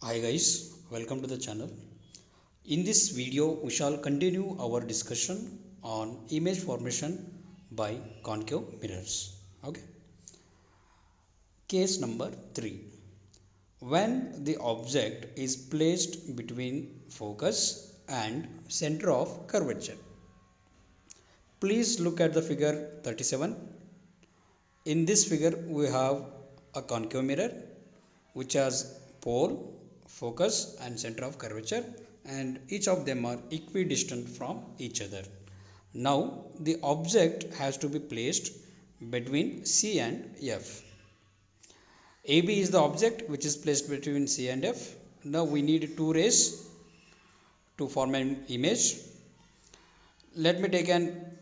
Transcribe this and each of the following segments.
Hi guys, welcome to the channel. In this video, we shall continue our discussion on image formation by concave mirrors. Okay. Case number 3. When the object is placed between focus and center of curvature. Please look at the figure 37. In this figure, we have a concave mirror which has pole, focus and center of curvature, and each of them are equidistant from each other. Now the object has to be placed between C and F. AB is the object which is placed between C and F. Now we need two rays to form an image. Let me take an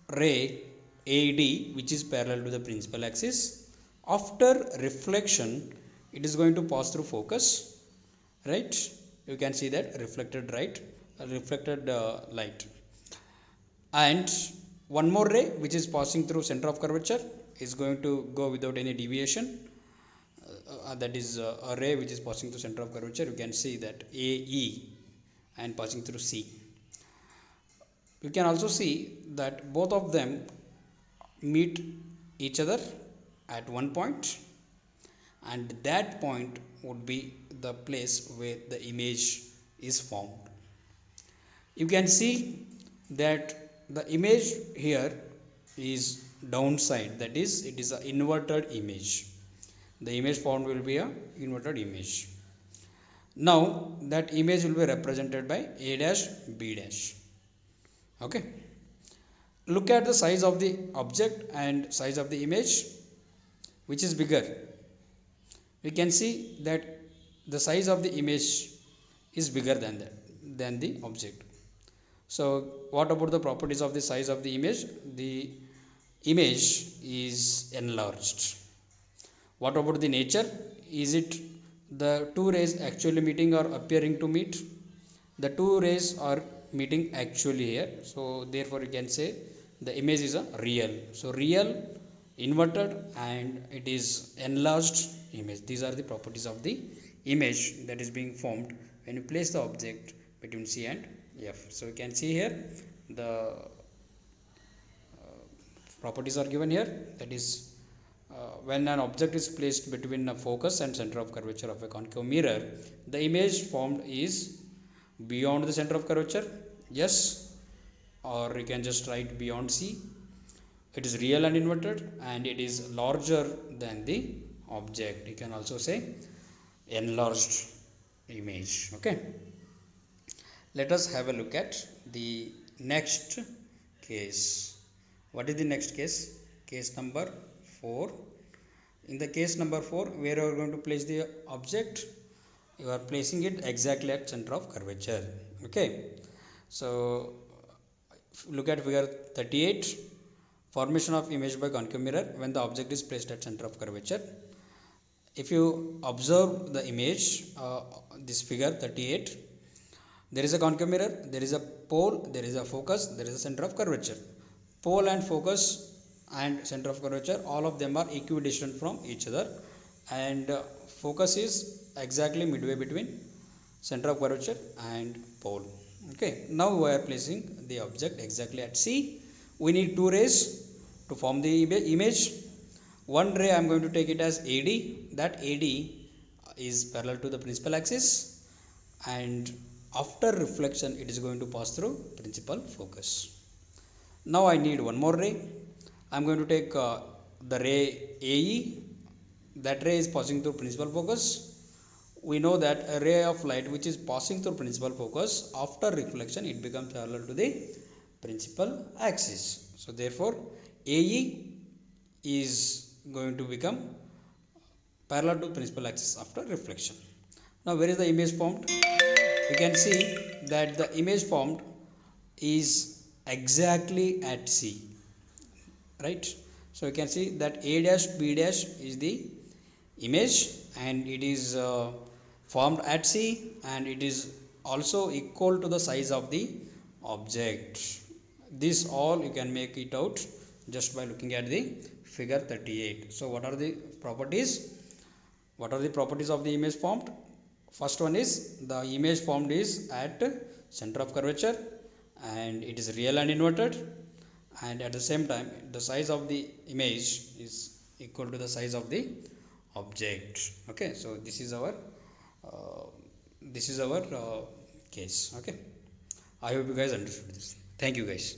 ray AD which is parallel to the principal axis. After reflection, it is going to pass through focus, right? You can see that reflected light, and one more ray which is passing through center of curvature is going to go without any deviation. That is a ray which is passing through center of curvature. You can see that AE and passing through C. You can also see that both of them meet each other at one point, and that point would be the place where the image is formed. You can see that the image here is downside, that is, it is an inverted image. The image formed will be a inverted image. Now that image will be represented by A dash B dash. Okay. Look at the size of the object and size of the image, which is bigger. We can see that the size of the image is bigger than the object. So what about the properties of the size of the image? The image is enlarged. What about the nature? Is it the two rays actually meeting or appearing to meet? The two rays are meeting actually here, so therefore you can say the image is a real. So real, inverted, and it is enlarged image. These are the properties of the image that is being formed when you place the object between C and F. So you can see here the properties are given here. That is, when an object is placed between a focus and center of curvature of a concave mirror, the image formed is beyond the center of curvature, yes, or you can just write beyond C. It is real and inverted, and it is larger than the object. You can also say enlarged image. Okay, let us have a look at the next case. What is the next case? Case number 4. In the case number 4, where you are going to place the object, you are placing it exactly at center of curvature. Okay, so look at figure 38. Formation of image by concave mirror when the object is placed at center of curvature. If you observe the image, this figure 38, there is a concave mirror, there is a pole, there is a focus, there is a center of curvature. Pole and focus and center of curvature, all of them are equidistant from each other, and focus is exactly midway between center of curvature and pole. Okay, now we are placing the object exactly at C. We need two rays to form the image. One ray I am going to take it as AD. That AD is parallel to the principal axis, and after reflection it is going to pass through principal focus. Now I need one more ray. I am going to take the ray AE. That ray is passing through principal focus. We know that a ray of light which is passing through principal focus, after reflection it becomes parallel to the principal axis. So therefore AE is going to become parallel to principal axis after reflection. Now where is the image formed? You can see that the image formed is exactly at C, right? So you can see that A dash B dash is the image, and it is formed at C, and it is also equal to the size of the object. This all you can make it out just by looking at the figure 38. So what are the properties? What are the properties of the image formed? first one is the image formed is at center of curvature and it is real and inverted, and at the same time the size of the image is equal to the size of the object. Okay, so uh, this is our case. Okay, I hope you guys understood this. Thank you guys.